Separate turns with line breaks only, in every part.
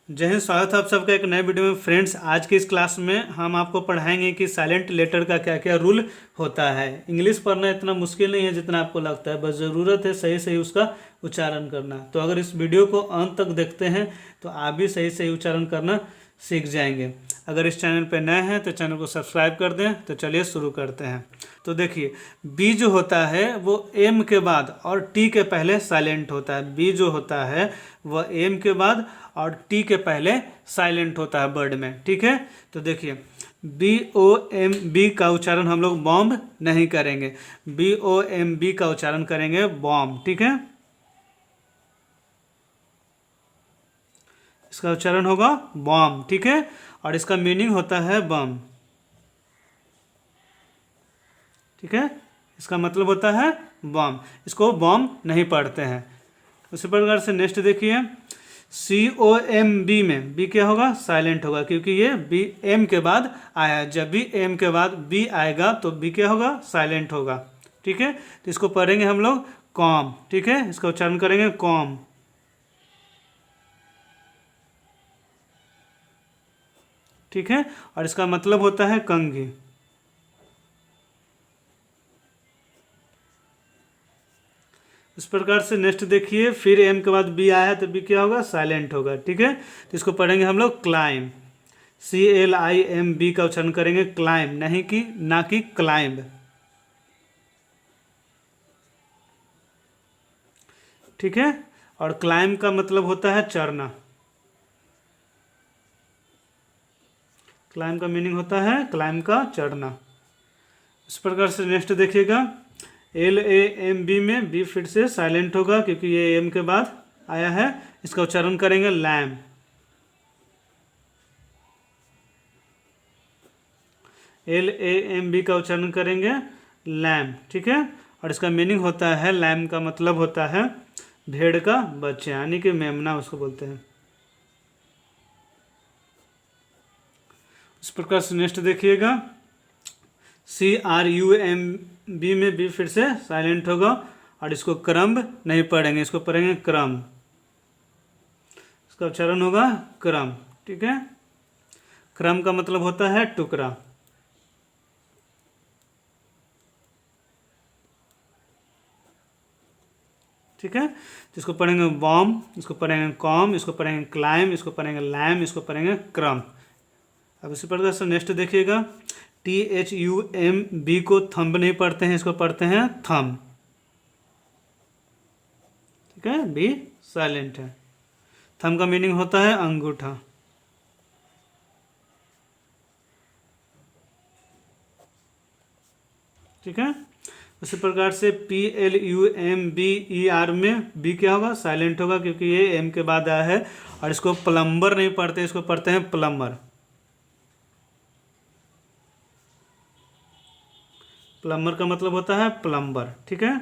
जय हिंद। स्वागत है आप सबका एक नए वीडियो में। फ्रेंड्स, आज की इस क्लास में हम आपको पढ़ाएंगे कि साइलेंट लेटर का क्या क्या रूल होता है। इंग्लिश पढ़ना इतना मुश्किल नहीं है जितना आपको लगता है, बस ज़रूरत है सही सही उसका उच्चारण करना। तो अगर इस वीडियो को अंत तक देखते हैं तो आप भी सही सही उच्चारण करना सीख जाएंगे। अगर इस चैनल पर नए हैं तो चैनल को सब्सक्राइब कर दें। तो चलिए शुरू करते हैं। तो देखिए, बी जो होता है वो एम के बाद और टी के पहले साइलेंट होता है। बी जो होता है वह एम के बाद और टी के पहले साइलेंट होता है वर्ड में। ठीक है, तो देखिए BOMB का उच्चारण हम लोग बॉम्ब नहीं करेंगे, BOMB का उच्चारण करेंगे बॉम्ब। ठीक है, इसका उच्चारण होगा बॉम्ब। ठीक है, और इसका मीनिंग होता है बम। ठीक है, इसका मतलब होता है बम। इसको बम नहीं पढ़ते हैं। उसी प्रकार से नेक्स्ट देखिए, COMB में बी क्या होगा? साइलेंट होगा, क्योंकि ये बी एम के बाद आया है। जब भी एम के बाद बी आएगा तो बी क्या होगा? साइलेंट होगा। ठीक है, तो इसको पढ़ेंगे हम लोग कॉम। ठीक है, इसका उच्चारण करेंगे कॉम। ठीक है, और इसका मतलब होता है कंघी। इस प्रकार से नेक्स्ट देखिए, फिर एम के बाद बी आया है तो बी क्या होगा? साइलेंट होगा। ठीक है, तो इसको पढ़ेंगे हम लोग क्लाइम। CLIMB का उच्चारण करेंगे क्लाइम, नहीं कि ना कि क्लाइंब। ठीक है, और क्लाइम का मतलब होता है चढ़ना। क्लाइम का मीनिंग होता है क्लाइम का चढ़ना। इस प्रकार से नेक्स्ट देखिएगा, LAMB में बी फिर से साइलेंट होगा, क्योंकि ये एम के बाद आया है। इसका उच्चारण करेंगे लैम। LAMB का उच्चारण करेंगे लैम। ठीक है, और इसका मीनिंग होता है, लैम का मतलब होता है भेड़ का बच्चा, यानी कि मेमना उसको बोलते हैं। इस प्रकार से नेक्स्ट देखिएगा, CRUMB में बी फिर से साइलेंट होगा, और इसको क्रम्ब नहीं पढ़ेंगे, इसको पढ़ेंगे क्रम। इसका उच्चारण होगा क्रम। ठीक है, क्रम का मतलब होता है टुकड़ा। ठीक है, तो इसको पढ़ेंगे बॉम्ब, इसको पढ़ेंगे कॉम, इसको पढ़ेंगे क्लाइम, इसको पढ़ेंगे लैम, इसको पढ़ेंगे क्रम। अब इसी प्रकार से नेक्स्ट देखिएगा, THUMB को थंब नहीं पढ़ते हैं, इसको पढ़ते हैं थम। ठीक है, बी साइलेंट है। थम का मीनिंग होता है अंगूठा। ठीक है, उसी प्रकार से PLUMBER में बी क्या होगा? साइलेंट होगा, क्योंकि ये एम के बाद आया है। और इसको प्लम्बर नहीं पढ़ते, इसको पढ़ते हैं प्लम्बर। प्लम्बर का मतलब होता है प्लम्बर। ठीक है,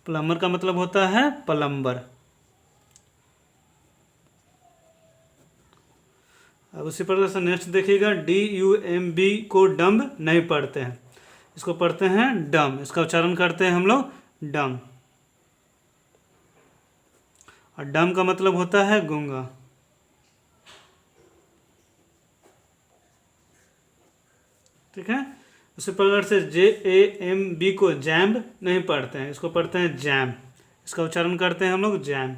प्लम्बर का मतलब होता है प्लम्बर। अब उसी प्रकार से नेक्स्ट देखिएगा, DUMB को डम्ब नहीं पढ़ते हैं, इसको पढ़ते हैं डम। इसका उच्चारण करते हैं हम लोग डम, और डम का मतलब होता है गूंगा। ठीक है, उसी प्रकार से JAMB को जैम्ब नहीं पढ़ते हैं, इसको पढ़ते हैं जैम। इसका उच्चारण करते हैं हम लोग जैम।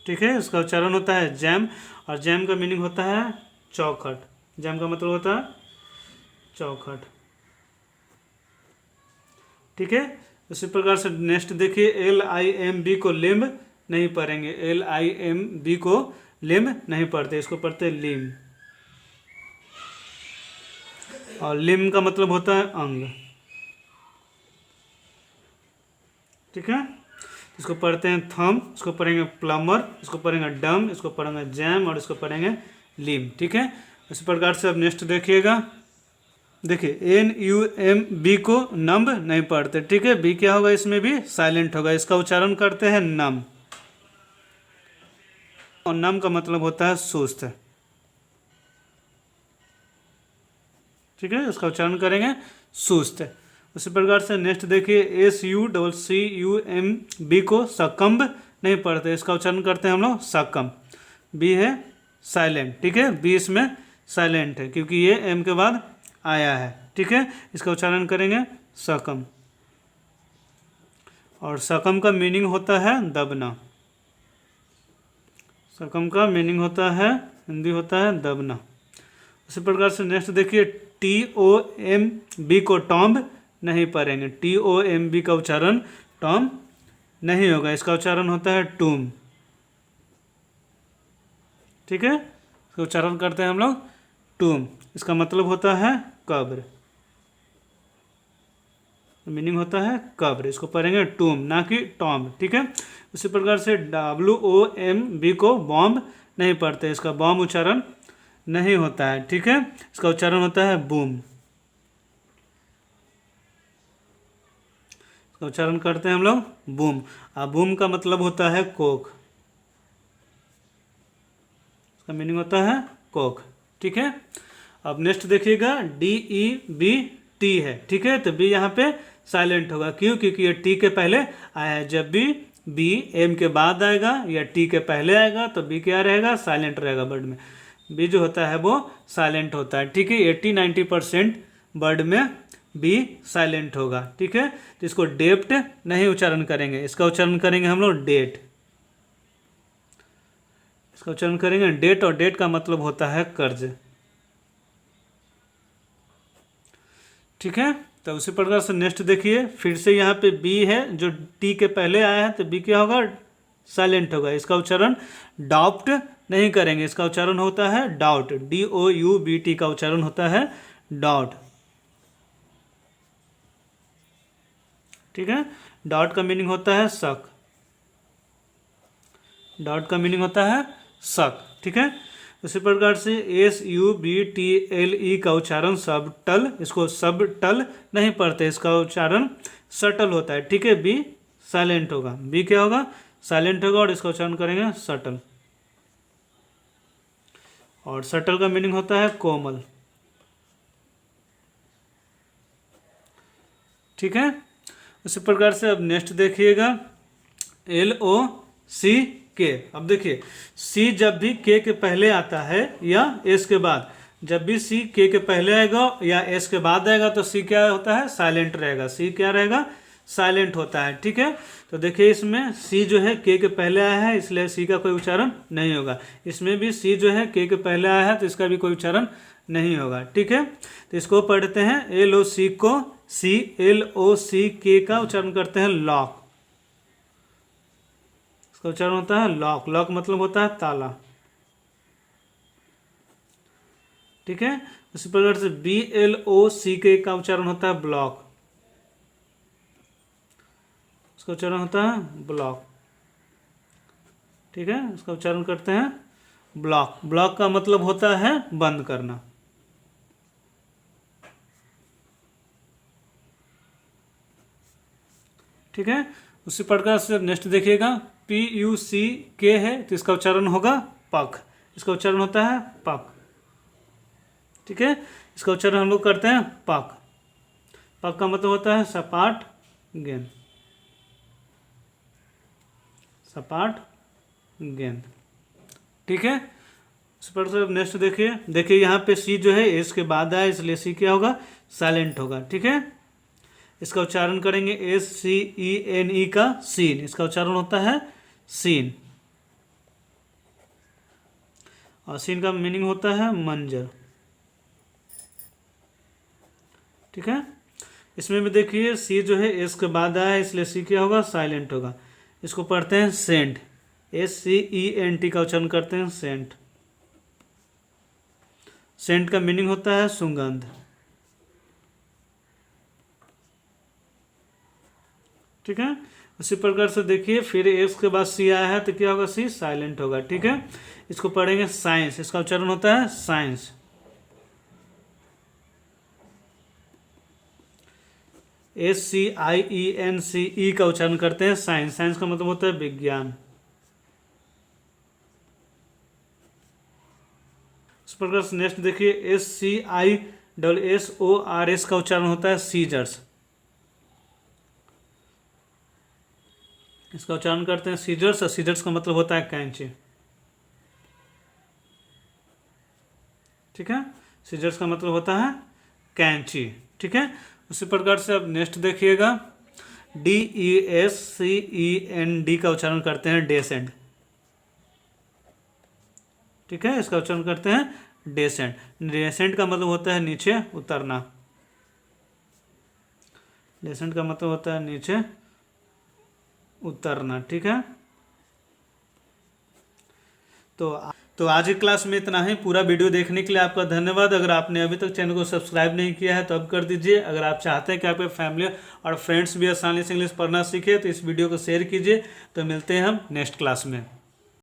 ठीक है, इसका उच्चारण होता है जैम, और जैम का मीनिंग होता है चौखट। जैम का मतलब होता है चौखट। ठीक है, उसी प्रकार से नेक्स्ट देखिए, LIMB को लिम्ब नहीं पढ़ेंगे, LIMB को लिम्ब नहीं पढ़ते, इसको पढ़ते लिम। और लिम का मतलब होता है अंग। ठीक है, इसको पढ़ते हैं थम, इसको पढ़ेंगे प्लम्बर, इसको पढ़ेंगे डम, इसको पढ़ेंगे जैम, और इसको पढ़ेंगे लिम। ठीक है, इसी प्रकार से अब नेक्स्ट देखिएगा, देखिए NUMB को नम्ब नहीं पढ़ते। ठीक है, बी क्या होगा? इसमें भी साइलेंट होगा, इसका उच्चारण करते हैं नम, और नम का मतलब होता है सुस्त। ठीक है, इसका उच्चारण करेंगे सुस्त। उसी प्रकार से नेक्स्ट देखिए SUCCUMB को सकम्ब नहीं पढ़ते, इसका उच्चारण करते हैं हम लोग सकम। बी है साइलेंट, ठीक है, बी इसमें साइलेंट है क्योंकि ये एम के बाद आया है, ठीक है। इसका उच्चारण करेंगे सकम। और सकम का मीनिंग होता है दबना। सकम का मीनिंग होता है, हिंदी होता है दबना। उसी प्रकार से नेक्स्ट देखिए TOMB को टॉम्ब नहीं पढ़ेंगे, TOMB का उच्चारण टॉम्ब नहीं होगा, इसका उच्चारण होता है टूम, ठीक है। इसका उच्चारण करते हैं हम लोग टूम, इसका मतलब होता है कब्र, मीनिंग होता है कब्र, इसको पढ़ेंगे टूम ना कि टॉम्ब, ठीक है। उसी प्रकार से WOMB को बॉम्ब नहीं पढ़ते, इसका बॉम्ब उच्चारण नहीं होता है, ठीक है। इसका उच्चारण होता है बूम, इसका उच्चारण करते हैं हम लोग बूम। बूम का मतलब होता है कोक, इसका मीनिंग होता है कोक, ठीक है। अब नेक्स्ट देखिएगा DEBT है, ठीक है, तो बी यहाँ पे साइलेंट होगा, क्यों? क्योंकि ये टी के पहले आया है। जब भी बी एम के बाद आएगा या टी के पहले आएगा तो बी क्या रहेगा? साइलेंट रहेगा वर्ड में। बी जो होता है वो साइलेंट होता है, ठीक है। 80-90% वर्ड में बी साइलेंट होगा, ठीक है। तो इसको डेप्ट नहीं उच्चारण करेंगे, इसका उच्चारण करेंगे हम लोग डेट, इसका उच्चारण करेंगे डेट, और डेट का मतलब होता है कर्ज, ठीक है। तो उसी प्रकार से नेक्स्ट देखिए, फिर से यहाँ पे बी है जो टी के पहले आया है, तो बी क्या होगा? साइलेंट होगा। इसका उच्चारण डाउट नहीं करेंगे, इसका उच्चारण होता है डाउट, DOUBT का उच्चारण होता है डाउट, ठीक है। डाउट का मीनिंग होता है शक, डाउट का मीनिंग होता है शक, ठीक है। उसी प्रकार से SUBTLE का उच्चारण सबटल, इसको सबटल नहीं पढ़ते, इसका उच्चारण सटल होता है, ठीक है। बी साइलेंट होगा, बी क्या होगा? साइलेंट होगा, और इसका उच्चारण करेंगे सटल, और सटल का मीनिंग होता है कोमल, ठीक है। उसी प्रकार से अब नेक्स्ट देखिएगा LOCK। अब देखिए सी जब भी के के पहले आता है या एस के बाद, जब भी सी के पहले आएगा या एस के बाद आएगा तो सी क्या होता है? साइलेंट रहेगा, सी क्या रहेगा? साइलेंट होता है, ठीक है। तो देखिए इसमें सी जो है के पहले आया है, इसलिए सी का कोई उच्चारण नहीं होगा। इसमें भी सी जो है के पहले आया है तो इसका भी कोई उच्चारण नहीं होगा, ठीक है। तो इसको पढ़ते हैं LOC को LOCK का उच्चारण करते हैं लॉक, इसका उच्चारण होता है लॉक, लॉक मतलब होता है ताला, ठीक है। उसी प्रकार से BLOCK का उच्चारण होता है ब्लॉक, इसका उच्चारण होता है ब्लॉक, ठीक है। इसका उच्चारण करते हैं ब्लॉक, ब्लॉक का मतलब होता है बंद करना, ठीक है। उसी प्रकार से नेक्स्ट देखिएगा PUCK है तो इसका उच्चारण होगा पक, इसका उच्चारण होता है पक, ठीक है। इसका उच्चारण हम लोग करते हैं पक, पक का मतलब होता है सपाट गेंद, सपाट गेंद, ठीक है। इस पर से नेक्स्ट देखिए, देखिए यहाँ पे सी जो है एस के बाद आया इसलिए सी क्या होगा? साइलेंट होगा, ठीक है। इसका उच्चारण करेंगे SCENE का सीन, इसका उच्चारण होता है सीन, और सीन का मीनिंग होता है मंजर, ठीक है। इसमें भी देखिए सी जो है एस के बाद आया है इसलिए सी क्या होगा? साइलेंट होगा। इसको पढ़ते हैं सेंट, SCENT का उच्चारण करते हैं सेंट, सेंट का मीनिंग होता है सुगंध, ठीक है। उसी प्रकार से देखिए फिर एस के बाद सी आया है तो क्या होगा? सी साइलेंट होगा, ठीक है। इसको पढ़ेंगे साइंस, इसका उच्चारण होता है साइंस, SCIENCE का उच्चारण करते हैं साइंस, साइंस का मतलब होता है विज्ञान। इस प्रकार से नेक्स्ट देखिए SCISSORS का उच्चारण होता है सीजर्स, इसका उच्चारण करते हैं सीजर्स, और सीजर्स का मतलब होता है कैंची। ठीक है, सीजर्स का मतलब होता है कैंची। ठीक है, उसी प्रकार से अब नेक्स्ट देखिएगा, DESCEND का उच्चारण करते हैं डेसेंड। ठीक है, इसका उच्चारण करते हैं डेसेंड। डेसेंड का मतलब होता है नीचे उतरना। डेसेंड का मतलब होता है नीचे उतरना। ठीक है, तो आज की क्लास में इतना ही। पूरा वीडियो देखने के लिए आपका धन्यवाद। अगर आपने अभी तक चैनल को सब्सक्राइब नहीं किया है तो अब कर दीजिए। अगर आप चाहते हैं कि आपके फैमिली और फ्रेंड्स भी आसानी से इंग्लिश पढ़ना सीखे तो इस वीडियो को शेयर कीजिए। तो मिलते हैं हम नेक्स्ट क्लास में।